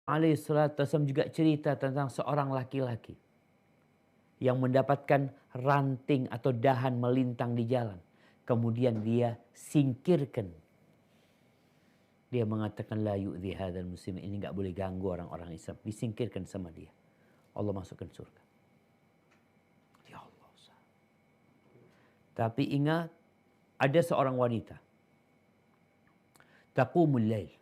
alaihissalatu wassalam juga cerita tentang seorang laki-laki yang mendapatkan ranting atau dahan melintang di jalan. Kemudian dia singkirkan. Dia mengatakan la yu'dhi hadzal muslim, ini enggak boleh ganggu orang-orang Islam. Disingkirkan sama dia. Allah masukkan surga. Ya Allah. Tapi ingat, ada seorang wanita. Taqumul lail.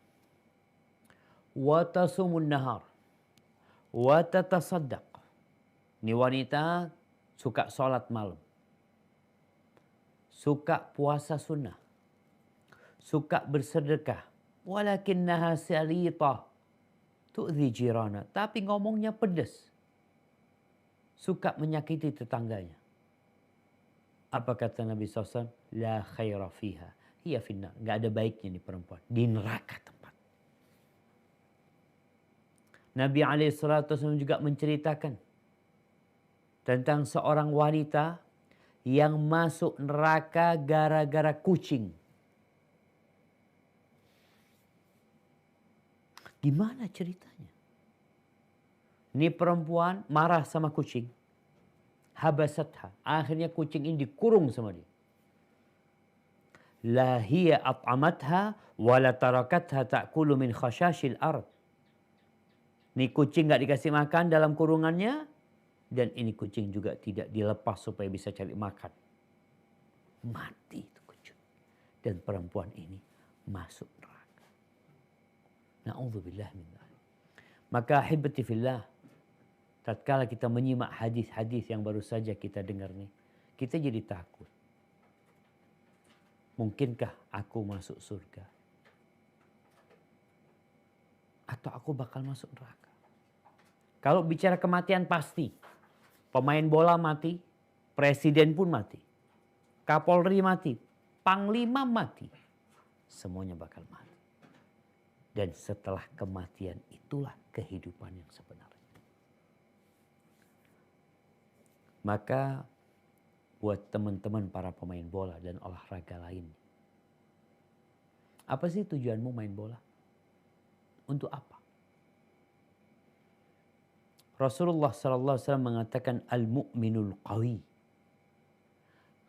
Wa tasumun nahar. Wa tatasaddaq. Ini wanita suka sholat malam. Suka puasa sunnah. Suka bersedekah. Walakinnaha salita. Tu'zi jirana. Tapi ngomongnya pedas. Suka menyakiti tetangganya. Apa kata Nabi SAW? La khaira fiha. Hiya finnar. Gak ada baiknya nih perempuan. Di neraka tempat. Nabi SAW juga menceritakan tentang seorang wanita yang masuk neraka gara-gara kucing. Gimana ceritanya? Ini perempuan marah sama kucing. Habasatha. Akhirnya kucing ini dikurung sama dia. La hiya at'amatha wa la tarakatha ta'kulu min khashashil ard. Ini kucing gak dikasih makan dalam kurungannya. Dan ini kucing juga tidak dilepas supaya bisa cari makan. Mati itu kucing. Dan perempuan ini masuk neraka. Na'udzubillah min dzalik. Maka ahibati fillah, tatkala kita menyimak hadis-hadis yang baru saja kita dengar nih, kita jadi takut. Mungkinkah aku masuk surga? Atau aku bakal masuk neraka? Kalau bicara kematian pasti. Pemain bola mati, presiden pun mati. Kapolri mati, panglima mati. Semuanya bakal mati. Dan setelah kematian itulah kehidupan yang sebenarnya. Maka buat teman-teman para pemain bola dan olahraga lain. Apa sih tujuanmu main bola? Untuk apa? Rasulullah SAW mengatakan al-mu'minul qawi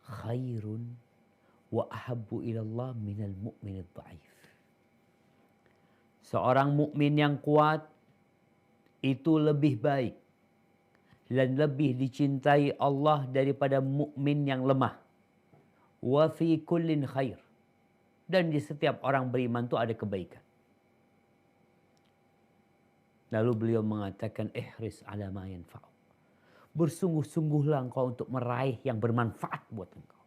khairun wa ahabbu ilallah minal mu'minid dha'if. Seorang mukmin yang kuat itu lebih baik dan lebih dicintai Allah daripada mukmin yang lemah. Wa fi kullin khair. Dan di setiap orang beriman itu ada kebaikan. Lalu beliau mengatakan ihris ala ma yanfa'u. Bersungguh-sungguhlah engkau untuk meraih yang bermanfaat buat engkau.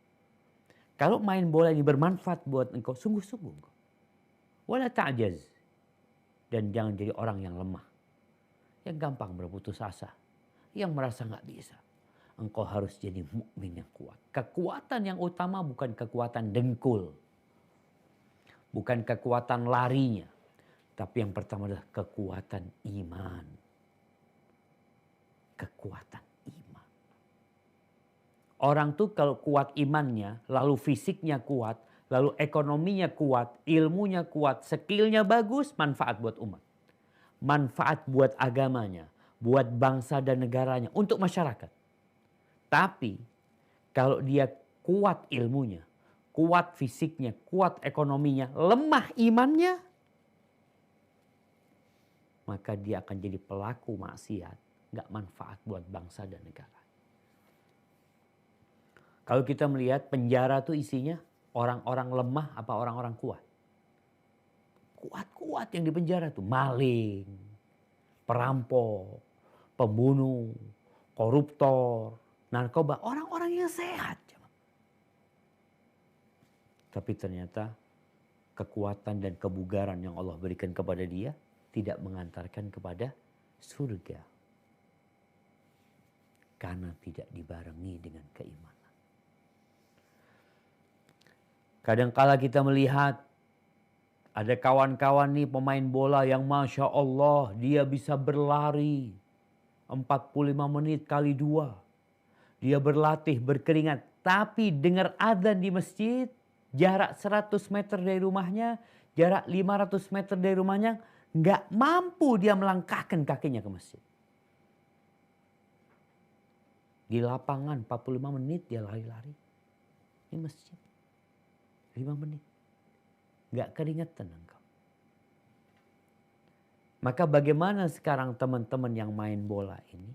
Kalau main bola ini bermanfaat buat engkau, sungguh-sungguh engkau. Wala ta'jaz. Dan jangan jadi orang yang lemah. Yang gampang berputus asa. Yang merasa nggak bisa. Engkau harus jadi mukmin yang kuat. Kekuatan yang utama bukan kekuatan dengkul. Bukan kekuatan larinya. Tapi yang pertama adalah kekuatan iman. Kekuatan iman. Orang tuh kalau kuat imannya, lalu fisiknya kuat, lalu ekonominya kuat, ilmunya kuat, skillnya bagus, manfaat buat umat. Manfaat buat agamanya, buat bangsa dan negaranya, untuk masyarakat. Tapi kalau dia kuat ilmunya, kuat fisiknya, kuat ekonominya, lemah imannya, maka dia akan jadi pelaku maksiat, nggak manfaat buat bangsa dan negara. Kalau kita melihat penjara tuh isinya orang-orang lemah apa orang-orang kuat? Kuat-kuat yang di penjara tuh, maling, perampok, pembunuh, koruptor, narkoba, orang-orang yang sehat. Tapi ternyata kekuatan dan kebugaran yang Allah berikan kepada dia tidak mengantarkan kepada surga. Karena tidak dibarengi dengan keimanan. Kadangkala kita melihat ada kawan-kawan nih pemain bola yang Masya Allah dia bisa berlari 45 menit kali 2. Dia berlatih berkeringat. Tapi dengar adzan di masjid, jarak 100 meter dari rumahnya, jarak 500 meter dari rumahnya, Nggak mampu dia melangkahkan kakinya ke masjid. Di lapangan 45 menit dia lari-lari. Ini masjid. 5 menit. Nggak keringetan engkau. Maka bagaimana sekarang teman-teman yang main bola ini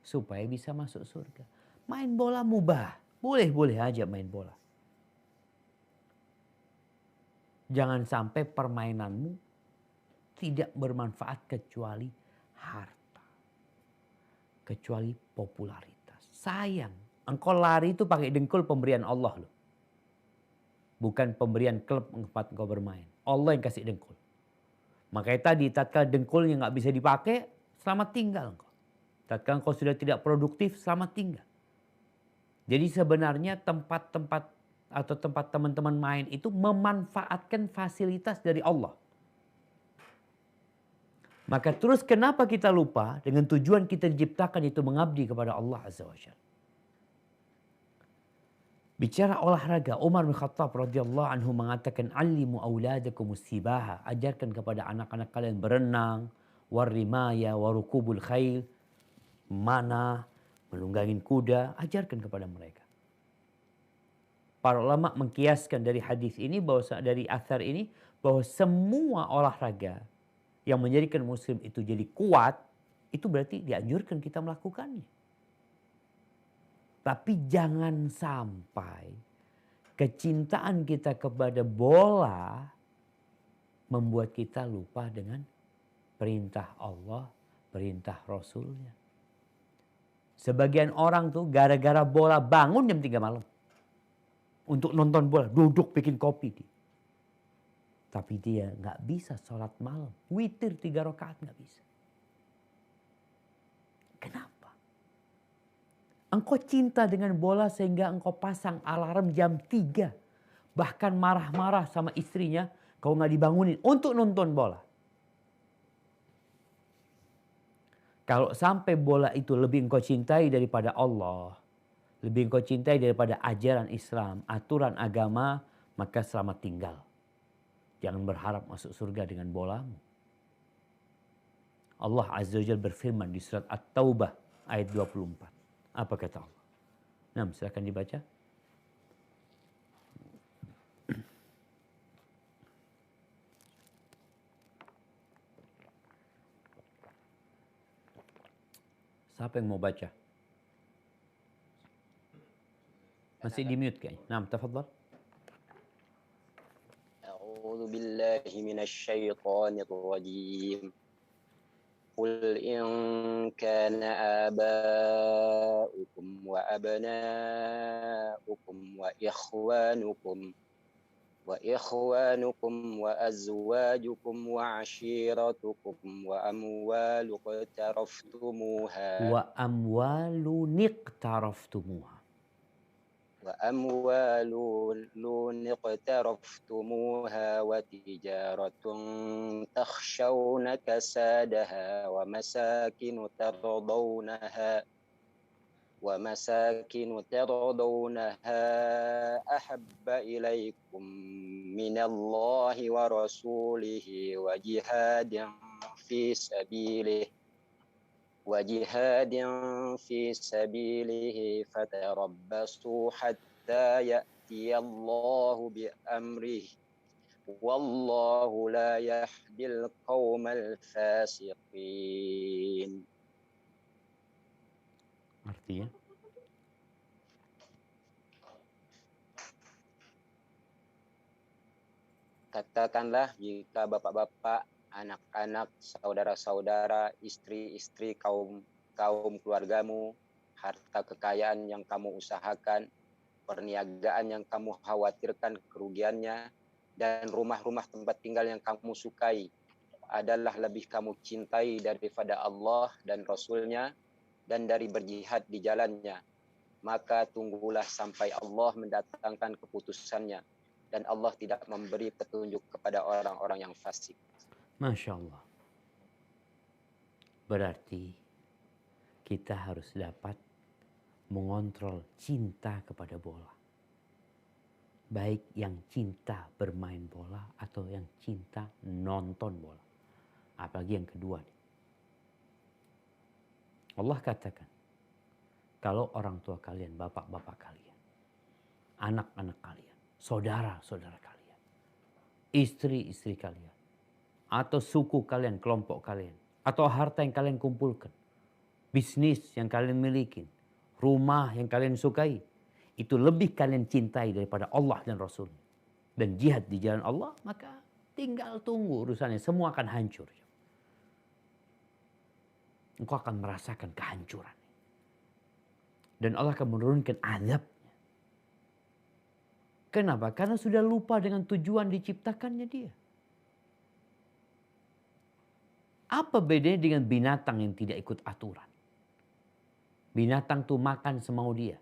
supaya bisa masuk surga? Main bola mubah. Boleh-boleh aja main bola. Jangan sampai permainanmu tidak bermanfaat kecuali harta. Kecuali popularitas. Sayang. Engkau lari itu pakai dengkul pemberian Allah loh. Bukan pemberian klub tempat engkau bermain. Allah yang kasih dengkul. Makanya tadi tatkala dengkulnya nggak bisa dipakai, selamat tinggal engkau. Tatkala engkau sudah tidak produktif, selamat tinggal. Jadi sebenarnya tempat-tempat atau tempat teman-teman main itu memanfaatkan fasilitas dari Allah. Maka terus kenapa kita lupa dengan tujuan kita diciptakan itu mengabdi kepada Allah Azza wa Jalla. Bicara olahraga, Umar bin Khattab radhiyallahu anhu mengatakan, "Allimu auladakum sibaha." Ajarkan kepada anak-anak kalian berenang, warimaya, warukubul khail, mana, menunggangin kuda, ajarkan kepada mereka. Para ulama mengkiaskan dari hadis ini bahwa dari athar ini bahwa semua olahraga yang menjadikan muslim itu jadi kuat, itu berarti dianjurkan kita melakukannya. Tapi jangan sampai kecintaan kita kepada bola membuat kita lupa dengan perintah Allah, perintah Rasulnya. Sebagian orang tuh gara-gara bola bangun jam 3 malam. Untuk nonton bola, duduk bikin kopi. Tapi dia nggak bisa sholat malam. Witir 3 rakaat nggak bisa. Kenapa? Engkau cinta dengan bola sehingga engkau pasang alarm jam 3. Bahkan marah-marah sama istrinya, kau nggak dibangunin untuk nonton bola. Kalau sampai bola itu lebih engkau cintai daripada Allah, lebih engkau cintai daripada ajaran Islam, aturan agama, maka selamat tinggal. Jangan berharap masuk surga dengan bolamu. Allah Azza wa Jalla berfirman di surat At-Taubah ayat 24. Apa kata Allah? Nah, silakan dibaca. Siapa yang mau baca? Masih di mute kayaknya. Nah, tafadhal. أعوذ بالله من الشيطان الرجيم قل إن كان آباؤكم وأبناؤكم وإخوانكم وأزواجكم وعشيرتكم وأموال اقترفتموها وتجارة تخشون كسادها ومساكن ترضونها أحب إليكم من الله ورسوله وجهاد في سبيله فتربصوا حتى يأتي الله بأمره والله لا يهدي القوم الفاسقين. Artinya? Katakanlah jika bapak-bapak, anak-anak, saudara-saudara, istri-istri, kaum keluargamu, harta kekayaan yang kamu usahakan, perniagaan yang kamu khawatirkan kerugiannya, dan rumah-rumah tempat tinggal yang kamu sukai adalah lebih kamu cintai daripada Allah dan Rasulnya dan dari berjihad di jalannya, maka tunggulah sampai Allah mendatangkan keputusannya dan Allah tidak memberi petunjuk kepada orang-orang yang fasik. Masya Allah. Berarti kita harus dapat mengontrol cinta kepada bola. Baik yang cinta bermain bola atau yang cinta nonton bola. Apalagi yang kedua. Allah katakan, kalau orang tua kalian, bapak-bapak kalian, anak-anak kalian, saudara-saudara kalian, istri-istri kalian, atau suku kalian, kelompok kalian, atau harta yang kalian kumpulkan, bisnis yang kalian miliki, rumah yang kalian sukai, itu lebih kalian cintai daripada Allah dan Rasul dan jihad di jalan Allah, maka tinggal tunggu urusannya, semua akan hancur. Engkau akan merasakan kehancuran. Dan Allah akan menurunkan azabnya. Kenapa? Karena sudah lupa dengan tujuan diciptakannya dia. Apa bedanya dengan binatang yang tidak ikut aturan? Binatang tuh makan semau dia.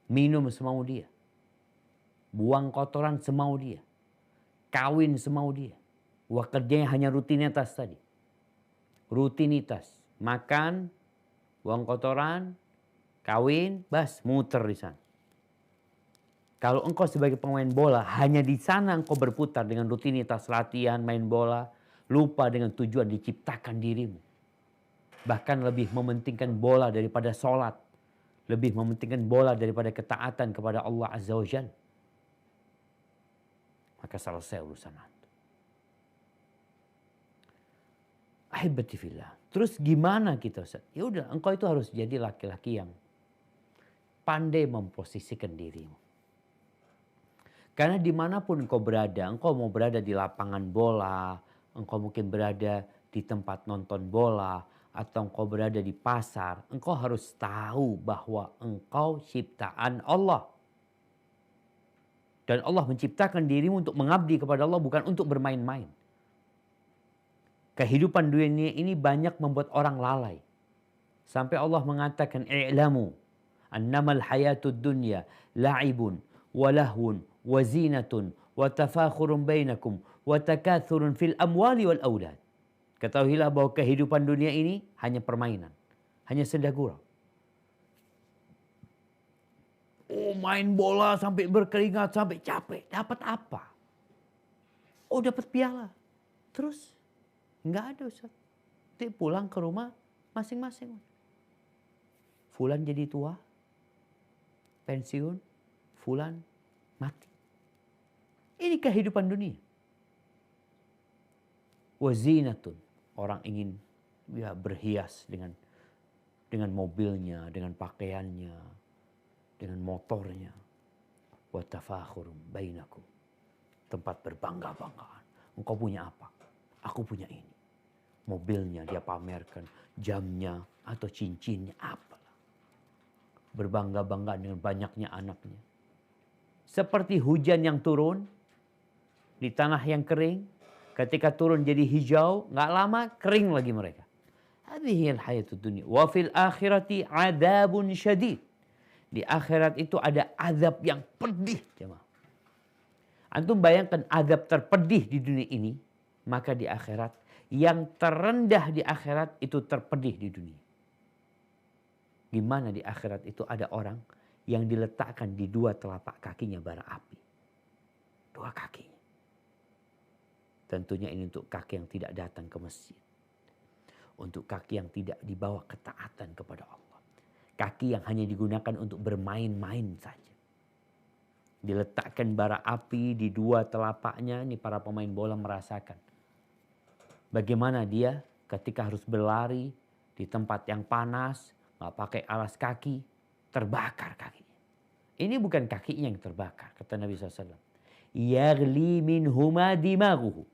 Minum semau dia. Buang kotoran semau dia. Kawin semau dia. Wah, kerjanya hanya rutinitas tadi. Rutinitas. Makan, buang kotoran, kawin, bas, muter di sana. Kalau engkau sebagai pemain bola, hanya di sana engkau berputar dengan rutinitas latihan, main bola, lupa dengan tujuan diciptakan dirimu. Bahkan lebih mementingkan bola daripada sholat. Lebih mementingkan bola daripada ketaatan kepada Allah Azza wa Jalla. Maka selesai urusan antum. Ahibati fillah. Terus gimana kita, Ustaz? Ya udah, engkau itu harus jadi laki-laki yang pandai memposisikan dirimu. Karena dimanapun engkau berada, engkau mau berada di lapangan bola, engkau mungkin berada di tempat nonton bola, atau engkau berada di pasar, engkau harus tahu bahwa engkau ciptaan Allah. Dan Allah menciptakan dirimu untuk mengabdi kepada Allah, bukan untuk bermain-main. Kehidupan dunia ini banyak membuat orang lalai. Sampai Allah mengatakan, "I'lamu annamal hayatud dunya la'ibun wa lahwun wa zinatun wa tafakhurun bainakum wa takathurun fil amwali wal aulad." Ketahuilah bahwa kehidupan dunia ini hanya permainan, hanya senda gurau. Oh, main bola sampai berkeringat, sampai capek, dapat apa? Oh, dapat piala. Terus nggak ada, Ustaz. Dia pulang ke rumah masing-masing. Fulan jadi tua, pensiun, fulan mati. Ini kehidupan dunia. Wazinatun, orang ingin ya berhias dengan mobilnya, dengan pakaiannya, dengan motornya. Wa tafakhurum bainakum, tempat berbangga-banggaan. Engkau punya apa? Aku punya ini. Mobilnya dia pamerkan, jamnya atau cincinnya, apalah. Berbangga-banggaan dengan banyaknya anaknya. Seperti hujan yang turun di tanah yang kering, ketika turun jadi hijau, nggak lama kering lagi mereka. Hadhil hayatud dunya. Wa fil akhirati adzabun syadid. Di akhirat itu ada azab yang pedih, jemaah. Antum bayangkan azab terpedih di dunia ini, maka di akhirat yang terendah di akhirat itu terpedih di dunia. Gimana di akhirat itu ada orang yang diletakkan di dua telapak kakinya bara api. Dua kakinya. Tentunya ini untuk kaki yang tidak datang ke masjid. Untuk kaki yang tidak dibawa ketaatan kepada Allah. Kaki yang hanya digunakan untuk bermain-main saja. Diletakkan bara api di dua telapaknya, ini para pemain bola merasakan. Bagaimana dia ketika harus berlari di tempat yang panas, nggak pakai alas kaki, terbakar kakinya. Ini bukan kakinya yang terbakar, kata Nabi SAW. Yaghli minhuma dimaghuhu.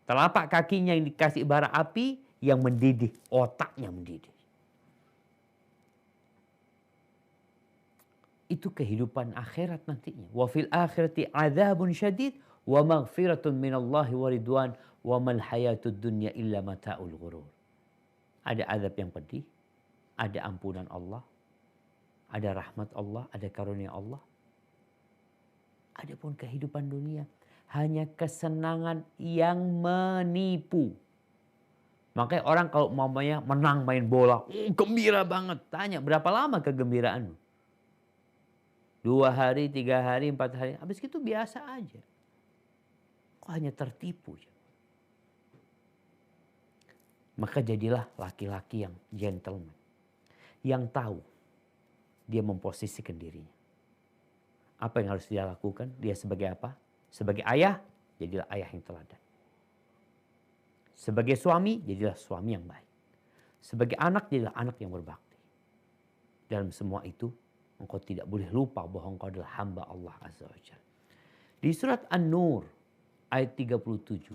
Telapak kakinya yang dikasih bara api, yang mendidih, otaknya mendidih. Itu kehidupan akhirat nantinya. Wa fil akhirati adzabun syadid wa maghfiratun minallahi wa ridwan wa mal hayatud dunya illa mata'ul ghurur. Ada azab yang pedih, ada ampunan Allah, ada rahmat Allah, ada karunia Allah. Adapun kehidupan dunia hanya kesenangan yang menipu. Makanya orang kalau mamanya menang main bola, gembira banget. Tanya, berapa lama kegembiraanmu? 2 hari, 3 hari, 4 hari. Habis itu biasa aja. Kok hanya tertipu. Maka jadilah laki-laki yang gentleman. Yang tahu dia memposisikan dirinya. Apa yang harus dia lakukan? Dia sebagai apa? Sebagai ayah, jadilah ayah yang teladan. Sebagai suami, jadilah suami yang baik. Sebagai anak, jadilah anak yang berbakti. Dalam semua itu, engkau tidak boleh lupa bahwa engkau adalah hamba Allah Azza wa Jalla. Di surat An-Nur ayat 37,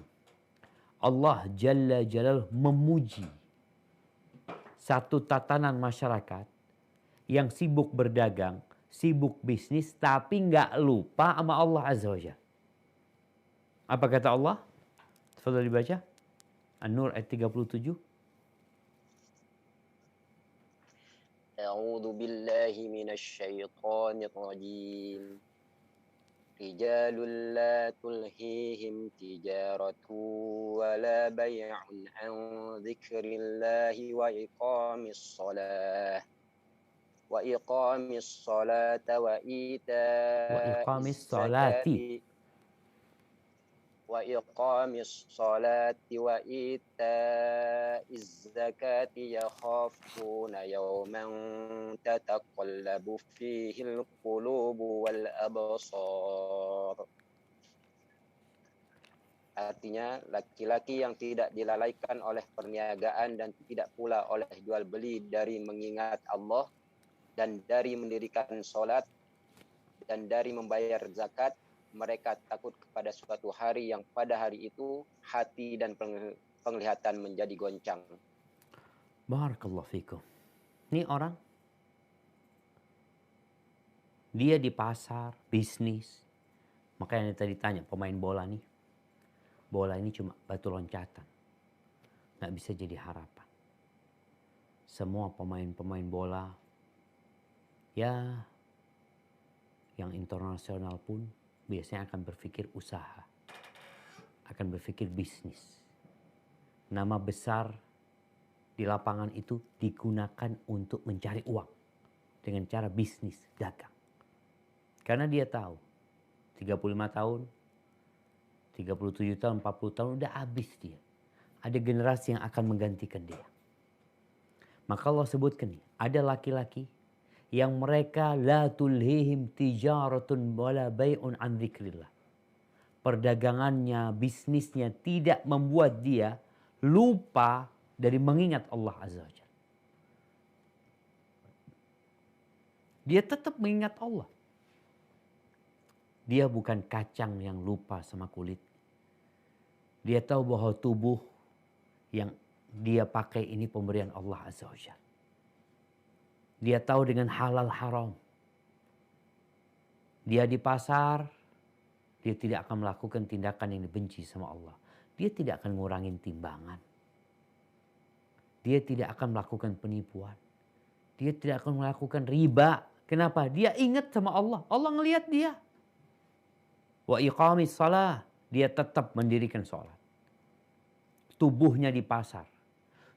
Allah Jalla Jalaluhu memuji satu tatanan masyarakat yang sibuk berdagang, sibuk bisnis, tapi nggak lupa sama Allah Azza wa Jalla. Apa kata Allah? Tafadhal dibaca. An-Nur ayat 37. أعوذ بالله من الشيطان الرجيم رجال لا تلهيهم تجارة ولا بيع عن ذكر الله وإقام الصلاة وإقام الصلاة وإيتاء الزكاة يخافون يوما تتقلب فيه القلوب والأبصار. Artinya laki-laki yang tidak dilalaikan oleh perniagaan dan tidak pula oleh jual beli dari mengingat Allah dan dari mendirikan sholat dan dari membayar zakat, mereka takut kepada suatu hari yang pada hari itu hati dan penglihatan menjadi goncang. Barakallahu fikum. Ini orang, dia di pasar, bisnis. Makanya tadi tanya pemain bola nih. Bola ini cuma batu loncatan. Nggak bisa jadi harapan. Semua pemain-pemain bola, ya yang internasional pun biasanya akan berpikir usaha, akan berpikir bisnis. Nama besar di lapangan itu digunakan untuk mencari uang dengan cara bisnis, dagang. Karena dia tahu 35 tahun, 37 tahun, 40 tahun udah habis dia. Ada generasi yang akan menggantikan dia. Maka Allah sebutkan nih, ada laki-laki yang mereka la tulhihim tijaratun wala bai'un an dzikrillah. Perdagangannya, bisnisnya tidak membuat dia lupa dari mengingat Allah Azza wa Jalla. Dia tetap mengingat Allah. Dia bukan kacang yang lupa sama kulit. Dia tahu bahwa tubuh yang dia pakai ini pemberian Allah Azza wa Jalla. Dia tahu dengan halal haram. Dia di pasar, dia tidak akan melakukan tindakan yang dibenci sama Allah. Dia tidak akan ngurangin timbangan. Dia tidak akan melakukan penipuan. Dia tidak akan melakukan riba. Kenapa? Dia ingat sama Allah. Allah ngelihat dia. Wa iqamis salah. Dia tetap mendirikan sholat. Tubuhnya di pasar.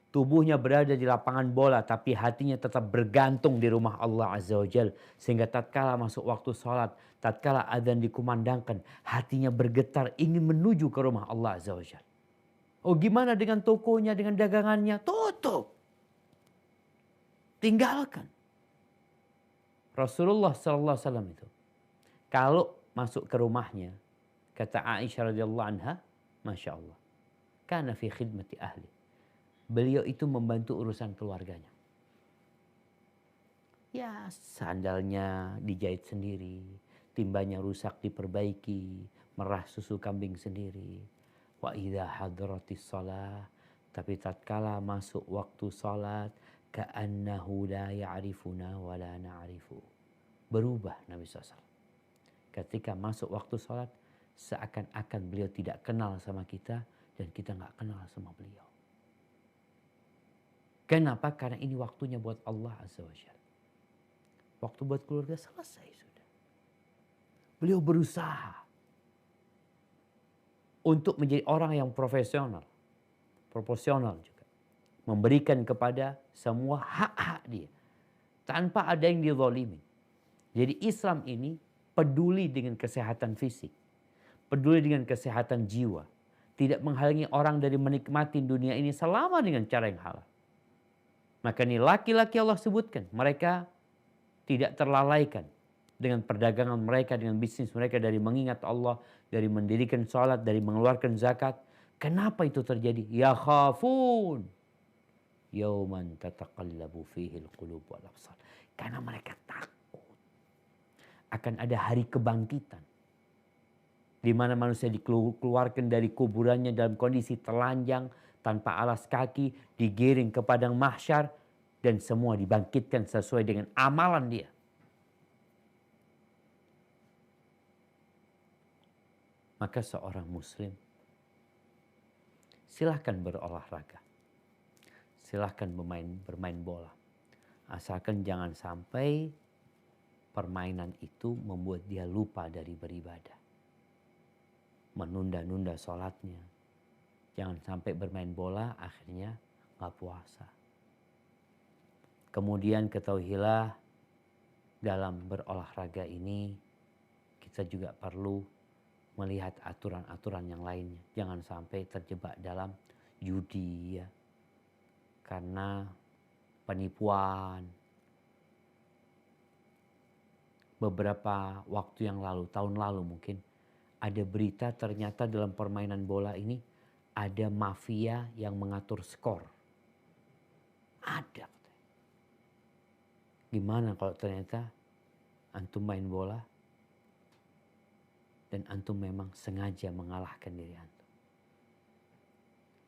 Tubuhnya berada di lapangan bola, tapi hatinya tetap bergantung di rumah Allah Azza wa Jal. Sehingga tatkala masuk waktu sholat, tatkala adzan dikumandangkan, hatinya bergetar ingin menuju ke rumah Allah Azza wa Jal. Oh gimana dengan tokonya, dengan dagangannya? Tutup. Tinggalkan. Rasulullah SAW itu, kalau masuk ke rumahnya, kata Aisyah radhiyallahu anha, Masya Allah, kana fi khidmati ahli. Beliau itu membantu urusan keluarganya. Ya sandalnya dijahit sendiri, timbanya rusak diperbaiki, merah susu kambing sendiri. Wa idza hadratis shalah, tapi tatkala masuk waktu salat, ka'annahu la ya'rifuna wa la na'rifu. Berubah Nabi SAW. Ketika masuk waktu salat, seakan-akan beliau tidak kenal sama kita dan kita nggak kenal sama beliau. Kenapa? Karena ini waktunya buat Allah Azza wa Jalla. Waktu buat keluarga selesai sudah. Beliau berusaha untuk menjadi orang yang profesional, proporsional juga. Memberikan kepada semua hak-hak dia. Tanpa ada yang dizalimin. Jadi Islam ini peduli dengan kesehatan fisik. Peduli dengan kesehatan jiwa. tidak menghalangi orang dari menikmati dunia ini selama dengan cara yang halal. Maka ini laki-laki Allah sebutkan, mereka tidak terlalaikan dengan perdagangan mereka, dengan bisnis mereka, dari mengingat Allah, dari mendirikan sholat, dari mengeluarkan zakat. Kenapa itu terjadi? Ya khafun yauman tataqallabu fihi al-qulub wal absar. Karena mereka takut akan ada hari kebangkitan di mana manusia dikeluarkan dari kuburannya dalam kondisi telanjang, tanpa alas kaki, digiring ke padang mahsyar, dan semua dibangkitkan sesuai dengan amalan dia. Maka seorang muslim silahkan berolahraga, silahkan bermain bola, asalkan jangan sampai permainan itu membuat dia lupa dari beribadah, menunda-nunda sholatnya. Jangan sampai bermain bola akhirnya nggak puasa. Kemudian ketahuilah, dalam berolahraga ini kita juga perlu melihat aturan-aturan yang lainnya. Jangan sampai terjebak dalam judi ya. Karena penipuan. Beberapa waktu yang lalu, tahun lalu mungkin, ada berita ternyata dalam permainan bola ini ada mafia yang mengatur skor. Ada. Gimana kalau ternyata antum main bola dan antum memang sengaja mengalahkan diri antum.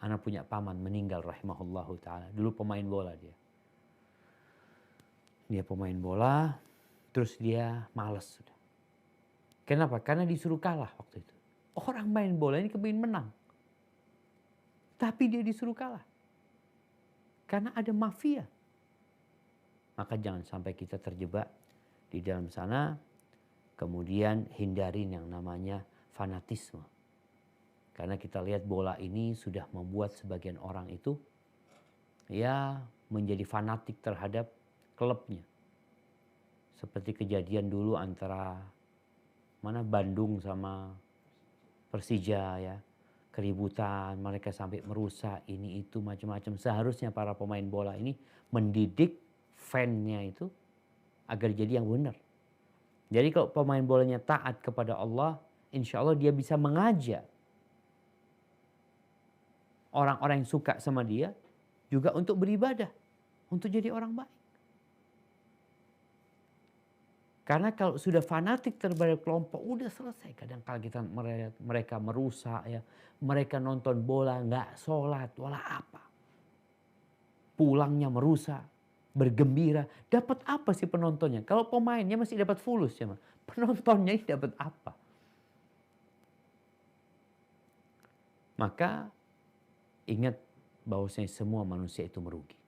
Anak punya paman meninggal rahimahullahu ta'ala. Dulu pemain bola dia. Dia pemain bola, terus dia malas sudah. Kenapa? Karena disuruh kalah waktu itu. Orang main bola ini kepingin menang. Tapi dia disuruh kalah. Karena ada mafia. Maka jangan sampai kita terjebak di dalam sana. Kemudian hindarin yang namanya fanatisme. Karena kita lihat bola ini sudah membuat sebagian orang itu ya menjadi fanatik terhadap klubnya. Seperti kejadian dulu antara Bandung sama Persija ya. Keributan, mereka sampai merusak ini itu macam-macam. Seharusnya para pemain bola ini mendidik fan-nya itu agar jadi yang benar. Jadi kalau pemain bolanya taat kepada Allah, insya Allah dia bisa mengajak orang-orang yang suka sama dia juga untuk beribadah, untuk jadi orang baik. Karena kalau sudah fanatik terhadap kelompok, udah selesai. Kadang-kala kita mereka merusak ya, mereka nonton bola nggak sholat, wala apa. Pulangnya merusak, bergembira. Dapat apa sih penontonnya? Kalau pemainnya masih dapat fulus ya, penontonnya ini dapat apa? Maka ingat bahwasanya semua manusia itu merugi.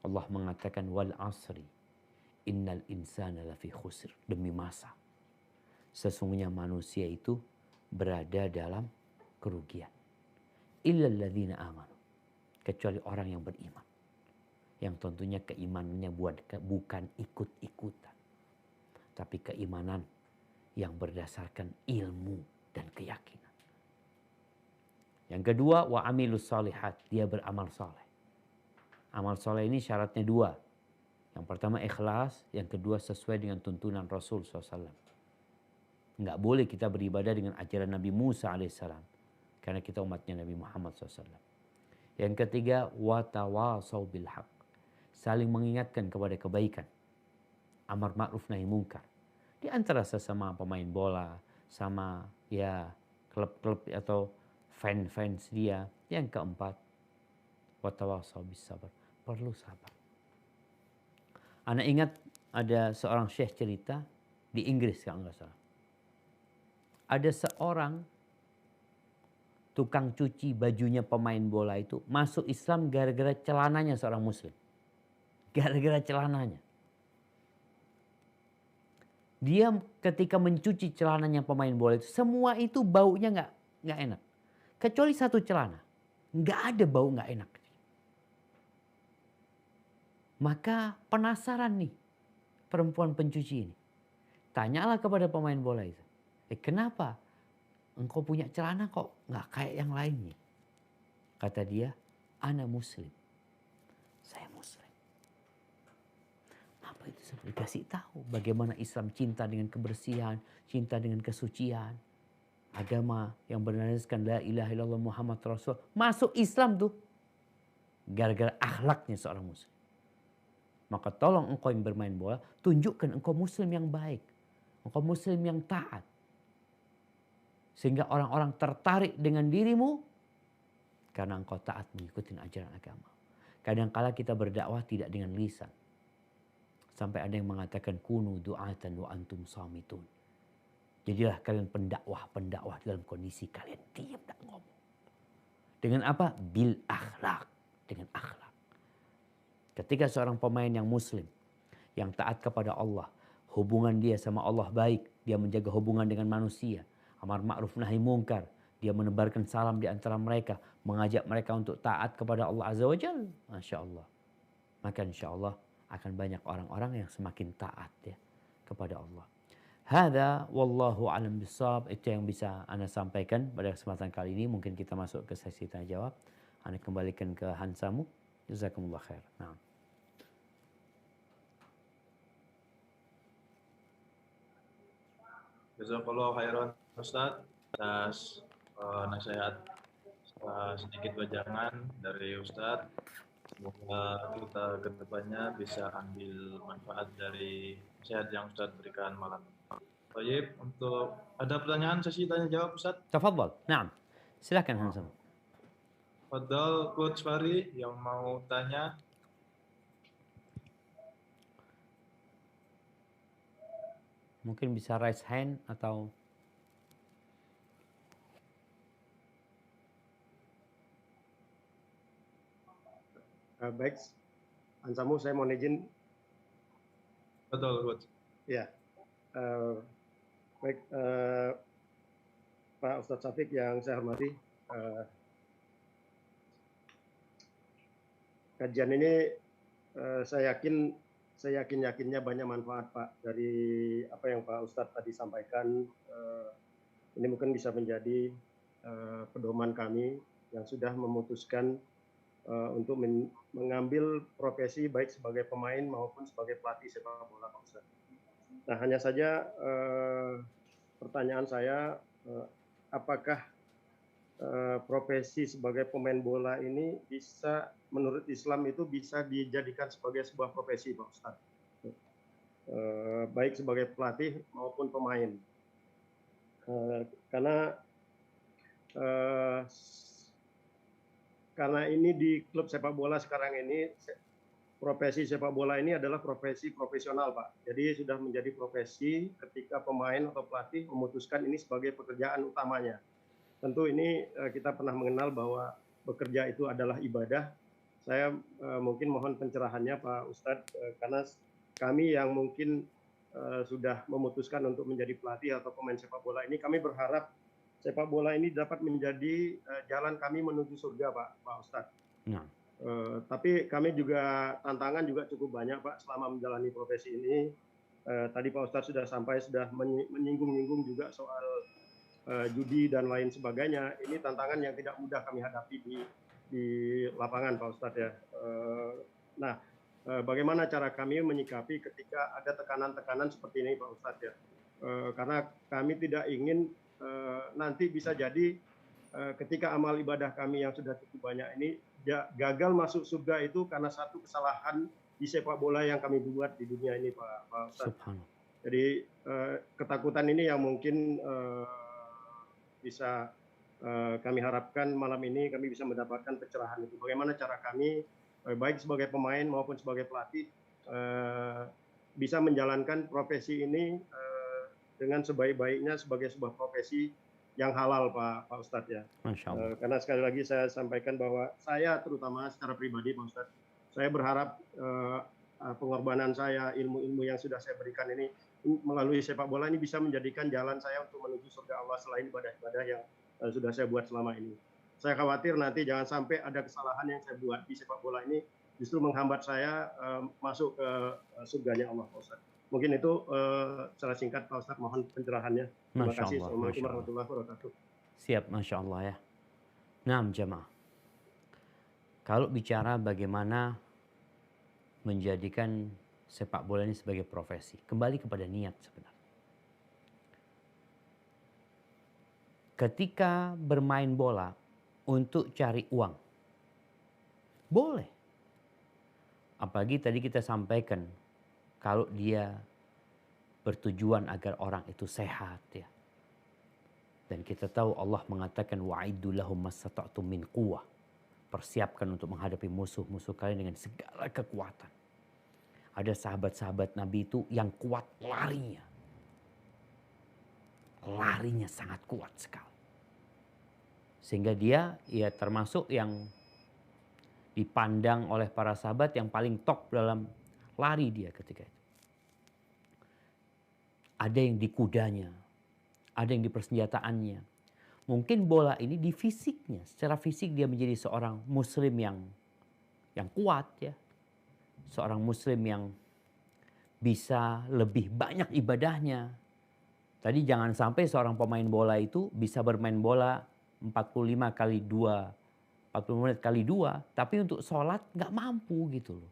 Allah mengatakan wal asri innal insana lafi khusr, demi masa. Sesungguhnya manusia itu berada dalam kerugian. Illal ladzina amanu, kecuali orang yang beriman. Yang tentunya keimanannya bukan ikut-ikutan. Tapi keimanan yang berdasarkan ilmu dan keyakinan. Yang kedua, wa amilus solihat, dia beramal soleh. Amal soleh ini syaratnya dua. Yang pertama ikhlas, yang kedua sesuai dengan tuntunan Rasul SAW. Nggak boleh kita beribadah dengan ajaran Nabi Musa alaihissalam. Karena kita umatnya Nabi Muhammad SAW. Yang ketiga, watawasau bil haq. Saling mengingatkan kepada kebaikan. Amar ma'ruf nahi mungkar. Di antara sesama pemain bola, sama ya klub-klub atau fans dia. Yang keempat, watawasau bis sabar. Perlu sabar. Anak ingat ada seorang syekh cerita di Inggris kalau nggak salah. Ada seorang tukang cuci bajunya pemain bola itu masuk Islam gara-gara celananya seorang muslim. Gara-gara celananya. Dia ketika mencuci celananya pemain bola itu, semua itu baunya nggak enak. Kecuali satu celana. Nggak ada bau nggak enak. Maka penasaran nih perempuan pencuci ini. Tanyalah kepada pemain bola itu. Kenapa engkau punya celana kok nggak kayak yang lainnya. Kata dia, ana muslim. Saya muslim. Apa itu? Saya dikasih tahu bagaimana Islam cinta dengan kebersihan, cinta dengan kesucian. Agama yang bernasaskan la ilaha illallah Muhammad Rasul. Masuk Islam tuh. Gara-gara akhlaknya seorang muslim. Maka tolong engkau yang bermain bola, tunjukkan engkau muslim yang baik. Engkau muslim yang taat. Sehingga orang-orang tertarik dengan dirimu karena engkau taat mengikuti ajaran agama. Kadang-kala kita berdakwah tidak dengan lisan. Sampai ada yang mengatakan kunu du'atan wa antum samitun. Jadilah kalian pendakwah dalam kondisi kalian diam tak ngomong. Dengan apa? Bil akhlak. Dengan akhlak. Ketika seorang pemain yang muslim, yang taat kepada Allah, hubungan dia sama Allah baik, dia menjaga hubungan dengan manusia, amar ma'ruf nahi mungkar, dia menebarkan salam di antara mereka, mengajak mereka untuk taat kepada Allah Azza wa Jalla. Masya Allah. Maka insya Allah akan banyak orang-orang yang semakin taat ya kepada Allah. Hadza wallahu alam bissawab. Itu yang bisa Ana sampaikan pada kesempatan kali ini. Mungkin kita masuk ke sesi tanya jawab. Ana kembalikan ke Hansamu. Jazakumullah khair. Nah. Jazakallahu khairan Ustaz atas nasihat sedikit wejangan dari Ustaz. Semoga kita ke depannya bisa ambil manfaat dari nasihat yang Ustaz berikan malam ini. Baik, untuk ada pertanyaan sesi tanya jawab Ustaz? Tafadhal. Naam. Silakan Hansamu. Fadal Coach Fari yang mau tanya. Mungkin bisa raise hand atau baik, Hansamu, saya mohon izin. Betul, Coach. Ya, baik, Pak Ustadz Syafiq yang saya hormati, kajian ini saya yakinnya banyak manfaat Pak dari apa yang Pak Ustadz tadi sampaikan. Ini mungkin bisa menjadi pedoman kami yang sudah memutuskan untuk mengambil profesi baik sebagai pemain maupun sebagai pelatih sepak bola Pak Ustadz. Nah, hanya saja pertanyaan saya, apakah profesi sebagai pemain bola ini bisa, menurut Islam itu bisa dijadikan sebagai sebuah profesi Pak Ustadz, baik sebagai pelatih maupun pemain, karena ini di klub sepak bola sekarang ini, profesi sepak bola ini adalah profesi profesional Pak. Jadi sudah menjadi profesi ketika pemain atau pelatih memutuskan ini sebagai pekerjaan utamanya. Tentu ini kita pernah mengenal bahwa bekerja itu adalah ibadah. Saya mungkin mohon pencerahannya Pak Ustadz, karena kami yang mungkin sudah memutuskan untuk menjadi pelatih atau pemain sepak bola ini, kami berharap sepak bola ini dapat menjadi jalan kami menuju surga Pak Ustadz. Nah. Tapi kami juga tantangan juga cukup banyak Pak selama menjalani profesi ini. Tadi Pak Ustadz sudah menyinggung juga soal judi dan lain sebagainya. Ini tantangan yang tidak mudah kami hadapi di lapangan Pak Ustadz ya. Nah, bagaimana cara kami menyikapi ketika ada tekanan-tekanan seperti ini Pak Ustadz ya? Karena kami tidak ingin nanti bisa jadi ketika amal ibadah kami yang sudah cukup banyak ini gagal masuk surga itu karena satu kesalahan di sepak bola yang kami buat di dunia ini Pak Ustadz. Jadi ketakutan ini yang mungkin bisa kami harapkan malam ini kami bisa mendapatkan pencerahan itu. Bagaimana cara kami baik sebagai pemain maupun sebagai pelatih bisa menjalankan profesi ini dengan sebaik-baiknya sebagai sebuah profesi yang halal Pak Ustadz ya. Masya Allah. Karena sekali lagi saya sampaikan bahwa saya terutama secara pribadi Pak Ustadz, saya berharap pengorbanan saya, ilmu-ilmu yang sudah saya berikan ini melalui sepak bola ini bisa menjadikan jalan saya untuk menuju surga Allah selain ibadah-ibadah yang sudah saya buat selama ini. Saya khawatir nanti jangan sampai ada kesalahan yang saya buat di sepak bola ini justru menghambat saya masuk ke surganya Allah Pak Ustadz. Mungkin itu secara singkat Pak Ustadz, mohon pencerahannya. Terima kasih. Assalamualaikum warahmatullahi wabarakatuh. Siap, Masya Allah ya. Nah, jemaah. Kalau bicara bagaimana menjadikan sepak bola ini sebagai profesi, kembali kepada niat sebenarnya. Ketika bermain bola untuk cari uang, boleh. Apalagi tadi kita sampaikan, kalau dia bertujuan agar orang itu sehat ya. Dan kita tahu Allah mengatakan wa'iddu lahum mastata'tum min quwwah. Persiapkan untuk menghadapi musuh-musuh kalian dengan segala kekuatan. Ada sahabat-sahabat Nabi itu yang kuat larinya. Larinya sangat kuat sekali. Sehingga dia ya termasuk yang dipandang oleh para sahabat yang paling top dalam lari dia ketika itu. Ada yang di kudanya, ada yang di persenjataannya. Mungkin bola ini di fisiknya, secara fisik dia menjadi seorang muslim yang kuat ya. Seorang muslim yang bisa lebih banyak ibadahnya. Tadi jangan sampai seorang pemain bola itu bisa bermain bola 45 kali 2, 40 menit kali 2, tapi untuk sholat nggak mampu gitu loh.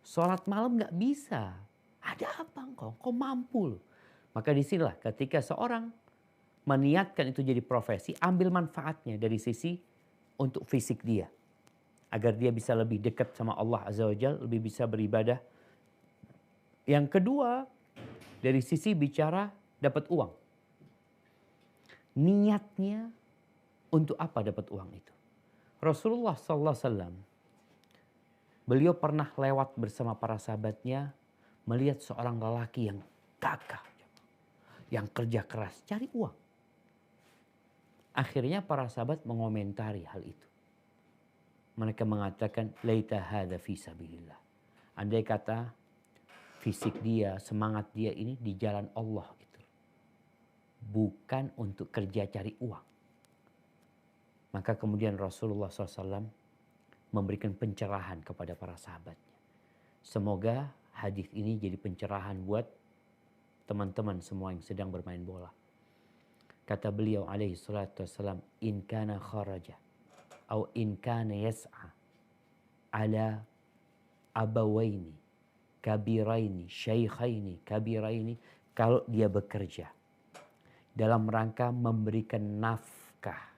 Sholat malam nggak bisa. Ada apa engkau? Kau mampu loh. Maka disinilah ketika seorang meniatkan itu jadi profesi, ambil manfaatnya dari sisi untuk fisik dia. Agar dia bisa lebih dekat sama Allah Azza wa Jalla, lebih bisa beribadah. Yang kedua, dari sisi bicara dapat uang. Niatnya untuk apa dapat uang itu? Rasulullah SAW, beliau pernah lewat bersama para sahabatnya, melihat seorang lelaki yang gagah, yang kerja keras, cari uang. Akhirnya para sahabat mengomentari hal itu. Mereka mengatakan, laita hadza fi sabilillah. Andai kata fisik dia, semangat dia ini di jalan Allah gitu. Bukan untuk kerja cari uang. Maka kemudian Rasulullah SAW memberikan pencerahan kepada para sahabatnya. Semoga hadis ini jadi pencerahan buat teman-teman semua yang sedang bermain bola. Kata beliau alaihi salatu wassalam, in kana kharaja atau in kana yas'a ala abawaini kabiraini syaikhaini kabiraini, kalau dia bekerja dalam rangka memberikan nafkah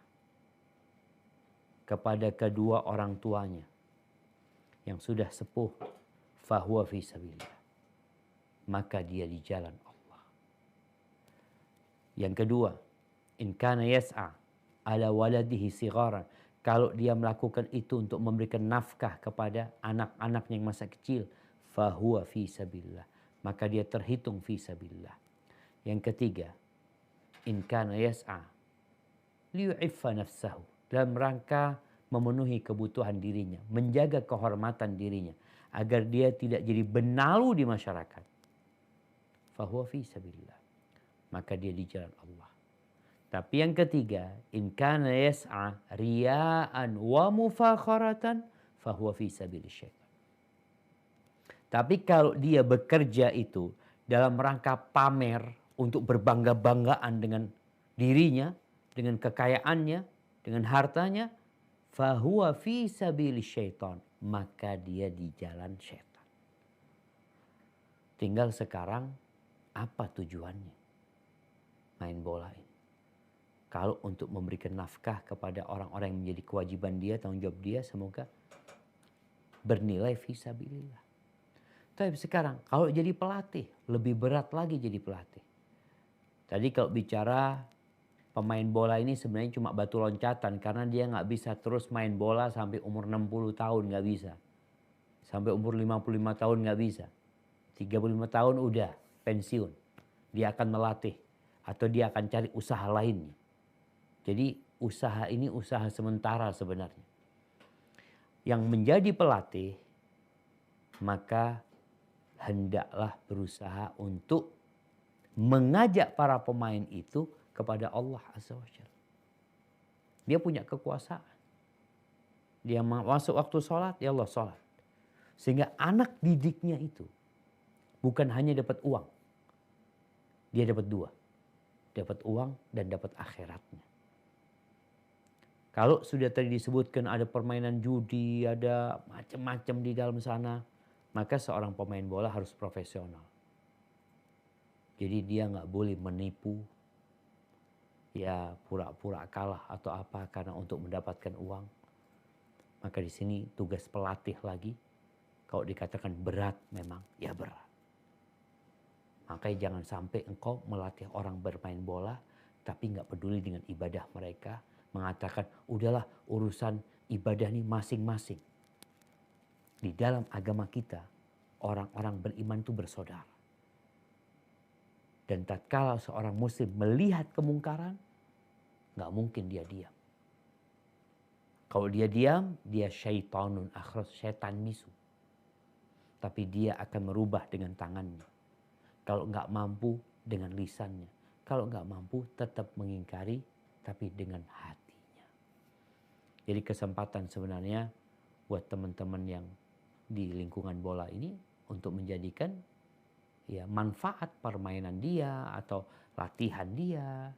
kepada kedua orang tuanya yang sudah sepuh, fahuwa fi sabilillah, maka dia di jalan Allah. Yang kedua, in kana yas'a ala waladihi sigharan, kalau dia melakukan itu untuk memberikan nafkah kepada anak-anaknya yang masa kecil, fahuwa fi sabilillah, maka dia terhitung fi sabilillah. Yang ketiga, in kana yas'a liyu'iffa nafsahu, dalam rangka memenuhi kebutuhan dirinya, menjaga kehormatan dirinya, agar dia tidak jadi benalu di masyarakat. Fahuwa fi sabilillah, maka dia di jalan Allah. Tapi yang ketiga, in kana yas'a riya'an wa mufakharatan, fahuwa fi sabilil syaitan. Tapi kalau dia bekerja itu dalam rangka pamer, untuk berbangga-banggaan dengan dirinya, dengan kekayaannya, dengan hartanya, fahuwa fi sabilis syaitan, maka dia di jalan syaitan. Tinggal sekarang apa tujuannya main bola ini? Kalau untuk memberikan nafkah kepada orang-orang yang menjadi kewajiban dia, tanggung jawab dia, semoga bernilai fi sabilillah. Tapi sekarang kalau jadi pelatih, lebih berat lagi jadi pelatih. Tadi kalau bicara pemain bola ini sebenarnya cuma batu loncatan, karena dia nggak bisa terus main bola sampai umur 60 tahun, nggak bisa. Sampai umur 55 tahun nggak bisa. 35 tahun udah pensiun. Dia akan melatih atau dia akan cari usaha lainnya. Jadi usaha ini usaha sementara sebenarnya. Yang menjadi pelatih, maka hendaklah berusaha untuk mengajak para pemain itu kepada Allah Azza wa Jalla. Dia punya kekuasaan. Dia masuk waktu sholat, ya Allah sholat. Sehingga anak didiknya itu bukan hanya dapat uang. Dia dapat dua. Dapat uang dan dapat akhiratnya. Kalau sudah tadi disebutkan ada permainan judi, ada macam-macam di dalam sana, maka seorang pemain bola harus profesional. Jadi dia nggak boleh menipu, ya pura-pura kalah atau apa karena untuk mendapatkan uang. Maka di sini tugas pelatih lagi, kalau dikatakan berat memang, ya berat. Makanya jangan sampai engkau melatih orang bermain bola, tapi nggak peduli dengan ibadah mereka, mengatakan udahlah urusan ibadah ini masing-masing. Di dalam agama kita, orang-orang beriman itu bersaudara. Dan tatkala seorang muslim melihat kemungkaran, nggak mungkin dia diam. Kalau dia diam, dia syaitanun akhras, syaitan bisu. Tapi dia akan merubah dengan tangannya. Kalau nggak mampu, dengan lisannya. Kalau nggak mampu, tetap mengingkari, tapi dengan hatinya. Jadi kesempatan sebenarnya buat teman-teman yang di lingkungan bola ini untuk menjadikan ya manfaat permainan dia atau latihan dia.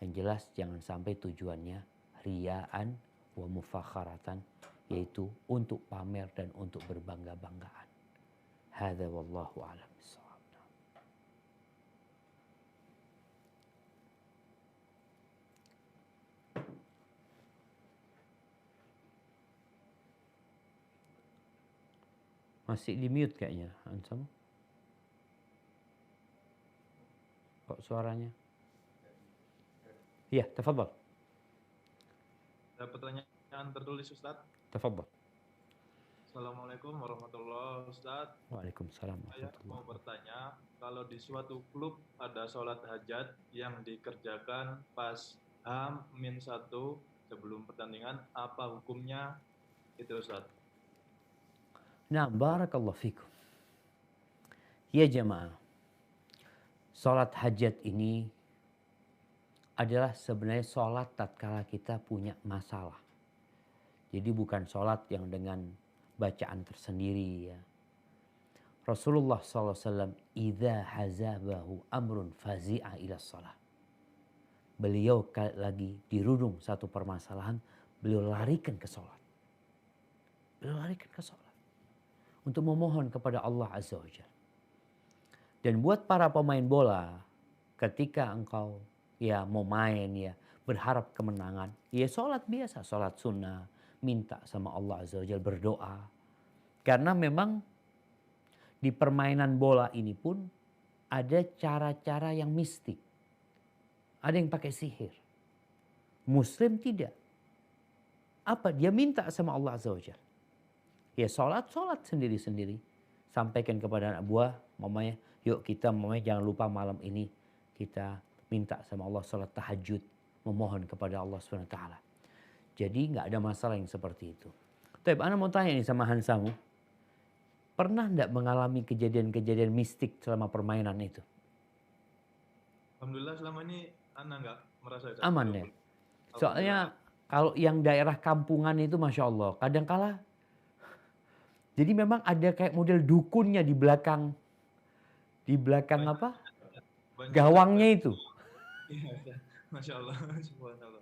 Yang jelas jangan sampai tujuannya riyaan wa mufakharatan, yaitu untuk pamer dan untuk berbangga-banggaan. Hadza wallahu a'lam bissawab. Masih di mute kayaknya, Ansam. Kok suaranya? Iya, tafadhal. Ada pertanyaan tertulis Ustaz. Tafadhal. Assalamualaikum warahmatullahi wabarakatuh. Waalaikumsalam Saya warahmatullahi mau wabarakatuh. bertanya, kalau di suatu klub ada sholat hajat yang dikerjakan pas H-1 sebelum pertandingan, apa hukumnya itu Ustaz? Nah, barakallahu fikum. Ya jemaah, sholat hajat ini adalah sebenarnya sholat tatkala kita punya masalah. Jadi bukan sholat yang dengan bacaan tersendiri ya. Rasulullah SAW, idza hazabahu amrun fazi'a ila shalah. Beliau lagi dirudung satu permasalahan, beliau larikan ke sholat. Beliau larikan ke sholat. Untuk memohon kepada Allah Azza wa Jalla. Dan buat para pemain bola, ketika engkau ya mau main ya, berharap kemenangan, ya sholat biasa, sholat sunnah, minta sama Allah Azza wa Jalla, berdoa. Karena memang di permainan bola ini pun ada cara-cara yang mistik. Ada yang pakai sihir. Muslim tidak. Apa? Dia minta sama Allah Azza wa Jalla. Ya sholat sendiri-sendiri. Sampaikan kepada anak buah, mamanya, yuk kita mamanya jangan lupa malam ini kita minta sama Allah sholat tahajud. Memohon kepada Allah SWT. Jadi nggak ada masalah yang seperti itu. Tapi Ana mau tanya nih sama Hansamu. Pernah nggak mengalami kejadian-kejadian mistik selama permainan itu? Alhamdulillah selama ini Ana nggak merasa Ustaz. Aman ya? Soalnya kalau yang daerah kampungan itu Masya Allah. Kadangkala jadi memang ada kayak model dukunnya di belakang apa? Banyak Gawangnya itu. Iya, Ustaz. Masya Allah, subhanallah.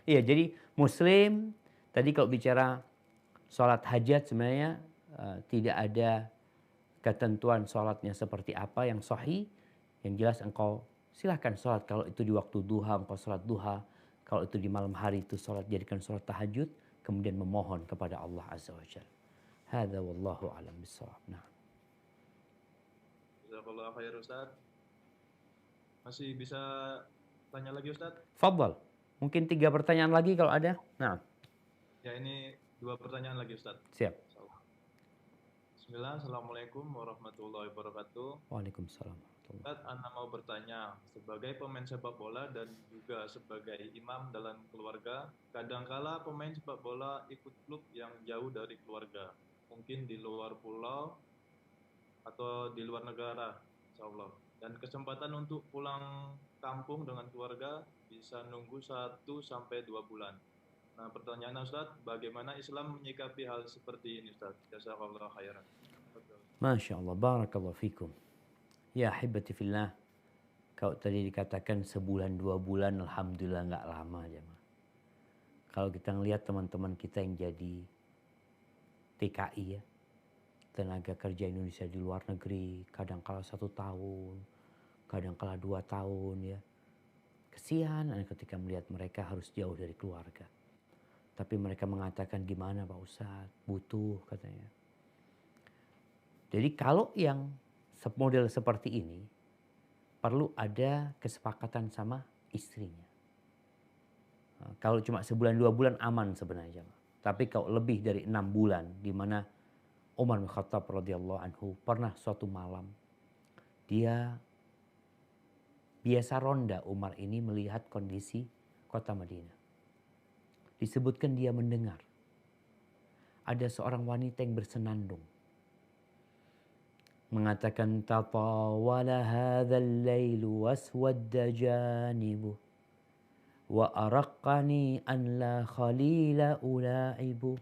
Iya, jadi Muslim tadi kalau bicara sholat hajat sebenarnya tidak ada ketentuan sholatnya seperti apa yang sahih. Yang jelas engkau silahkan sholat kalau itu di waktu duha, engkau sholat duha. Kalau itu di malam hari itu sholat, jadikan sholat tahajud. Kemudian memohon kepada Allah Azza wa Jalla. Hadza wallahu a'lam bissawab. Nah. Jazakallahu khair Ustaz. Masih bisa tanya lagi Ustaz? Fadhal. Mungkin 3 pertanyaan lagi kalau ada. Nah. Ya ini 2 pertanyaan lagi Ustaz. Siap. Bismillah, Assalamualaikum warahmatullahi wabarakatuh. Waalaikumsalam. Ustaz, Ana mau bertanya, sebagai pemain sepak bola dan juga sebagai imam dalam keluarga, kadangkala pemain sepak bola ikut klub yang jauh dari keluarga, mungkin di luar pulau atau di luar negara, insyaallah. Dan kesempatan untuk pulang kampung dengan keluarga bisa nunggu 1 sampai 2 bulan. Nah, pertanyaan Ustaz, bagaimana Islam menyikapi hal seperti ini Ustaz? Jazakallahu khairan. Masya Allah, barakallahu fikum. Ya ahibati fillah. Kalau tadi dikatakan sebulan 2 bulan, alhamdulillah nggak lama jemaah. Kalau kita ngelihat teman-teman kita yang jadi TKI ya, tenaga kerja Indonesia di luar negeri, kadang kala 1 tahun, kadang kala 2 tahun ya. Kesian ketika melihat mereka harus jauh dari keluarga. Tapi mereka mengatakan, gimana Pak Ustadz, butuh katanya. Jadi kalau yang model seperti ini, perlu ada kesepakatan sama istrinya. Kalau cuma sebulan 2 bulan aman sebenarnya. Tapi kalau lebih dari 6 bulan, di mana Umar bin Khattab radhiyallahu anhu pernah suatu malam, dia biasa ronda Umar ini melihat kondisi kota Madinah. Disebutkan dia mendengar ada seorang wanita yang bersenandung. Mengatakan, tatawala hadzal lailu waswadda janibuh wa araqqani an la khalila ulaibu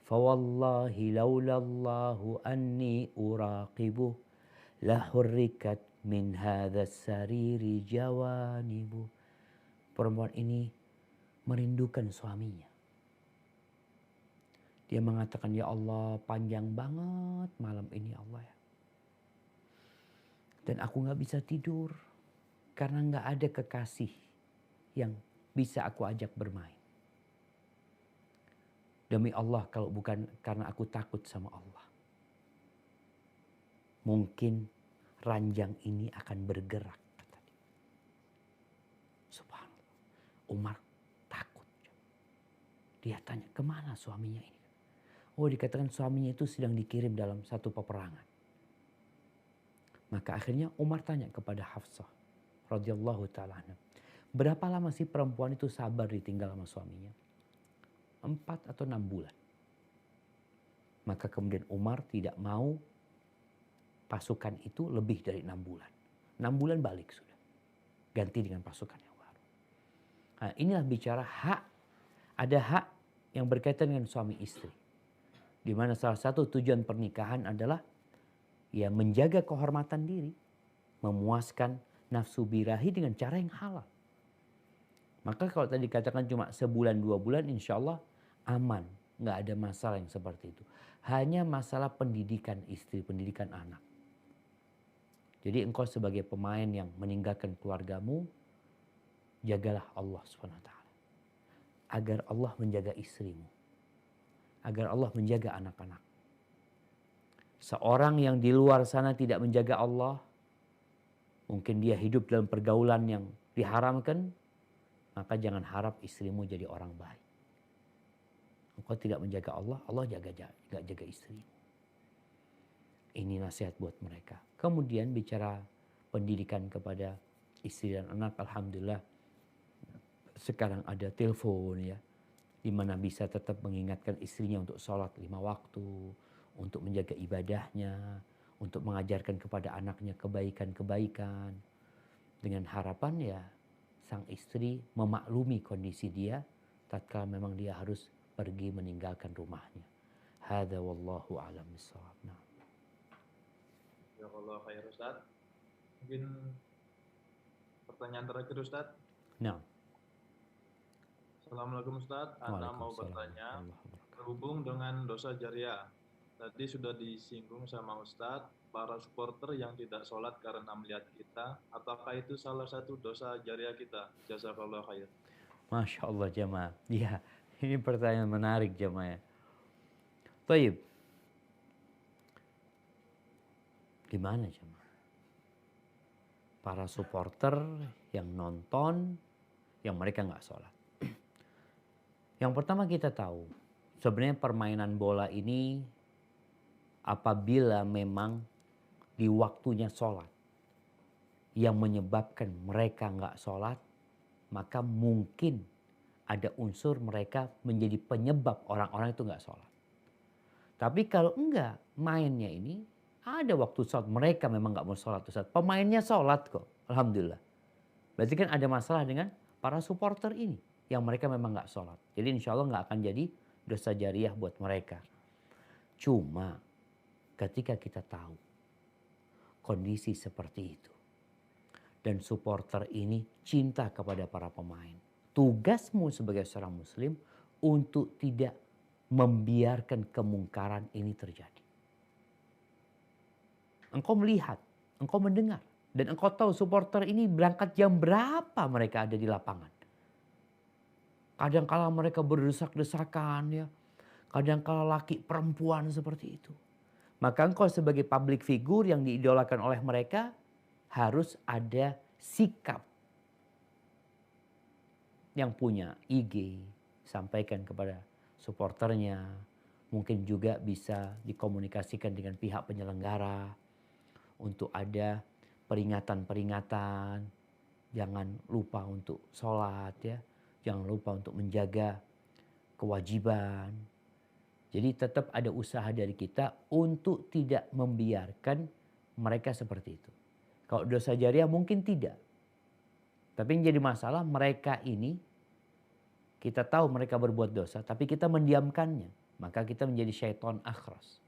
fawallahi laulallahu anni uraqibu la hurrikat min hadzal sariri jawanibu. Perempuan ini merindukan suaminya. Dia mengatakan, ya Allah, panjang banget malam ini Allah ya. Dan aku gak bisa tidur karena gak ada kekasih yang bisa aku ajak bermain. Demi Allah, kalau bukan karena aku takut sama Allah, mungkin ranjang ini akan bergerak. Kata dia. Subhanallah. Umar takut. Dia tanya, kemana suaminya ini? Oh, dikatakan suaminya itu sedang dikirim dalam satu peperangan. Maka akhirnya Umar tanya kepada Hafsah radhiyallahu ta'ala anha, berapa lama sih perempuan itu sabar ditinggal sama suaminya? 4 atau 6 bulan. Maka kemudian Umar tidak mau pasukan itu lebih dari 6 bulan. 6 bulan balik sudah. Ganti dengan pasukan yang baru. Nah, inilah bicara hak. Ada hak yang berkaitan dengan suami istri. Di mana salah satu tujuan pernikahan adalah ya menjaga kehormatan diri, memuaskan nafsu birahi dengan cara yang halal. Maka kalau tadi dikatakan cuma sebulan 2 bulan, insya Allah aman, nggak ada masalah yang seperti itu. Hanya masalah pendidikan istri, pendidikan anak. Jadi engkau sebagai pemain yang meninggalkan keluargamu, jagalah Allah SWT. Agar Allah menjaga istrimu. Agar Allah menjaga anak-anak. Seorang yang di luar sana tidak menjaga Allah, mungkin dia hidup dalam pergaulan yang diharamkan, maka jangan harap istrimu jadi orang baik. Engkau tidak menjaga Allah, Allah gak jaga istrimu. Ini nasihat buat mereka. Kemudian bicara pendidikan kepada istri dan anak, alhamdulillah sekarang ada telepon ya, di mana bisa tetap mengingatkan istrinya untuk sholat 5 waktu, untuk menjaga ibadahnya, untuk mengajarkan kepada anaknya kebaikan-kebaikan. Dengan harapan ya sang istri memaklumi kondisi dia tatkala memang dia harus pergi meninggalkan rumahnya. Hadza wallahu a'lam bishawab. Nah. Jazakallahu khair Ustaz. Mungkin pertanyaan terakhir Ustaz. Nah. Assalamualaikum Ustaz, Ana mau bertanya, berhubung dengan dosa jariah, tadi sudah disinggung sama Ustaz, para supporter yang tidak sholat karena melihat kita, apakah itu salah satu dosa jariah kita? Jazakallahu khair. Masya Allah jamaah. Ya, ini pertanyaan menarik jamaah. Baik. Gimana jamaah? Para supporter yang nonton, yang mereka nggak sholat. Yang pertama kita tahu, sebenarnya permainan bola ini apabila memang di waktunya sholat yang menyebabkan mereka nggak sholat, maka mungkin ada unsur mereka menjadi penyebab orang-orang itu nggak sholat. Tapi kalau enggak, mainnya ini ada waktu sholat, mereka memang nggak mau sholat. Pemainnya sholat kok, alhamdulillah. Berarti kan ada masalah dengan para supporter ini yang mereka memang nggak sholat. Jadi insya Allah nggak akan jadi dosa jariah buat mereka. Cuma ketika kita tahu kondisi seperti itu dan supporter ini cinta kepada para pemain, tugasmu sebagai seorang muslim untuk tidak membiarkan kemungkaran ini terjadi. Engkau melihat, engkau mendengar, dan engkau tahu supporter ini berangkat jam berapa mereka ada di lapangan. Kadang-kala mereka berdesak-desakan ya. Kadang-kala laki perempuan seperti itu. Maka engkau sebagai public figure yang diidolakan oleh mereka harus ada sikap yang punya IG, sampaikan kepada supporternya. Mungkin juga bisa dikomunikasikan dengan pihak penyelenggara untuk ada peringatan-peringatan. Jangan lupa untuk sholat ya. Jangan lupa untuk menjaga kewajiban. Jadi tetap ada usaha dari kita untuk tidak membiarkan mereka seperti itu. Kalau dosa jariah mungkin tidak. Tapi yang jadi masalah mereka ini, kita tahu mereka berbuat dosa, tapi kita mendiamkannya. Maka kita menjadi syaitan akhras.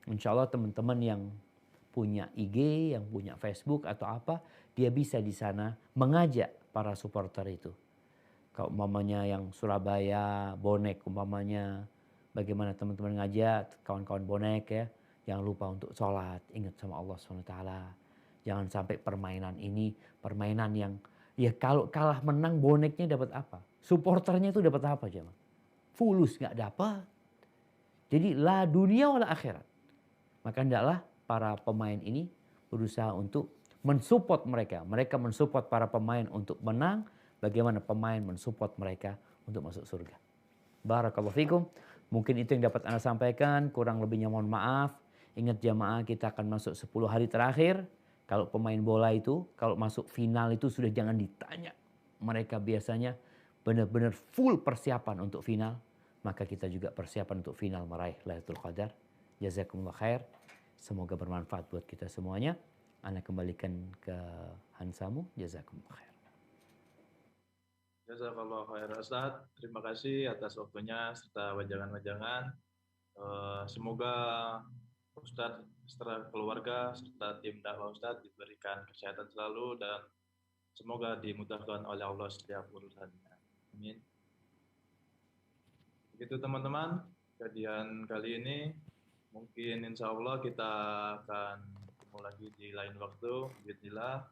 Insya Allah teman-teman yang punya IG, yang punya Facebook atau apa, dia bisa di sana mengajak para supporter itu. Kalau umpamanya yang Surabaya, bonek umpamanya, bagaimana teman-teman ngajak kawan-kawan bonek ya, jangan lupa untuk sholat, ingat sama Allah SWT. Jangan sampai permainan ini, permainan yang ya kalau kalah menang boneknya dapat apa? Supporternya itu dapat apa jemaah? Fulus nggak dapat. Jadi la dunia wala akhirat. Maka hendaklah para pemain ini berusaha untuk mensupport mereka. Mereka mensupport para pemain untuk menang. Bagaimana pemain mensupport mereka untuk masuk surga. Barakallahu fikum. Mungkin itu yang dapat Anda sampaikan. Kurang lebihnya mohon maaf. Ingat jamaah, kita akan masuk 10 hari terakhir. Kalau pemain bola itu, kalau masuk final itu sudah jangan ditanya. Mereka biasanya benar-benar full persiapan untuk final. Maka kita juga persiapan untuk final meraih Lailatul Qadar. Jazakumullah khair. Semoga bermanfaat buat kita semuanya. Anda kembalikan ke Hansamu. Jazakumullah khair. Jazakallah khair Ustaz. Terima kasih atas waktunya serta wajangan-wajangan. Semoga Ustaz serta keluarga serta tim dakwah Ustaz diberikan kesehatan selalu dan semoga dimudahkan oleh Allah setiap urusannya. Amin. Begitu teman-teman, kajian kali ini mungkin insya Allah kita akan ketemu lagi di lain waktu. Bismillah.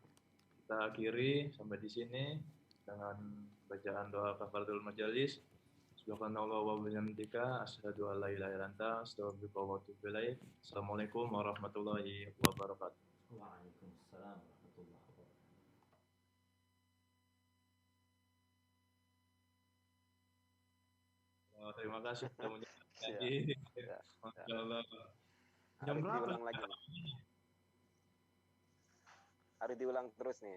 Kita akhiri sampai di sini dengan bacaan doa kafaratul majalis. Subhanallah wa bihamdika asyhadu an la ilaha illa anta astaghfiruka wa atubu ilaik. Assalamualaikum warahmatullahi wabarakatuh. Waalaikumsalam warahmatullahi wabarakatuh. Terima kasih sudah menjadi lagi. Ya. Masya Allah. Jam Harus berapa? diulang lagi. Harus diulang terus nih.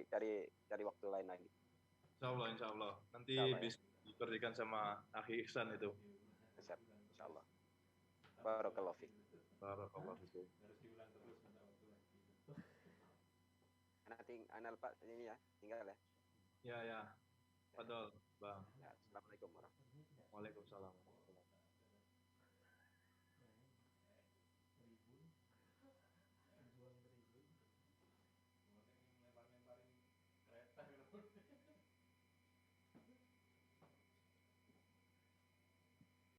Cari waktu lain lagi. Insya Allah. Nanti Insya Allah, ya. bisa diberikan sama Akhi Ihsan itu. Siap, insya Allah. Barakallahu fiik. Barakallahu fikum. Anal Pak ini ya, tinggal ya. Ya. Padahal, Bang. Ya, Assalamualaikum warahmatullahi wabarakatuh. Waalaikumsalam.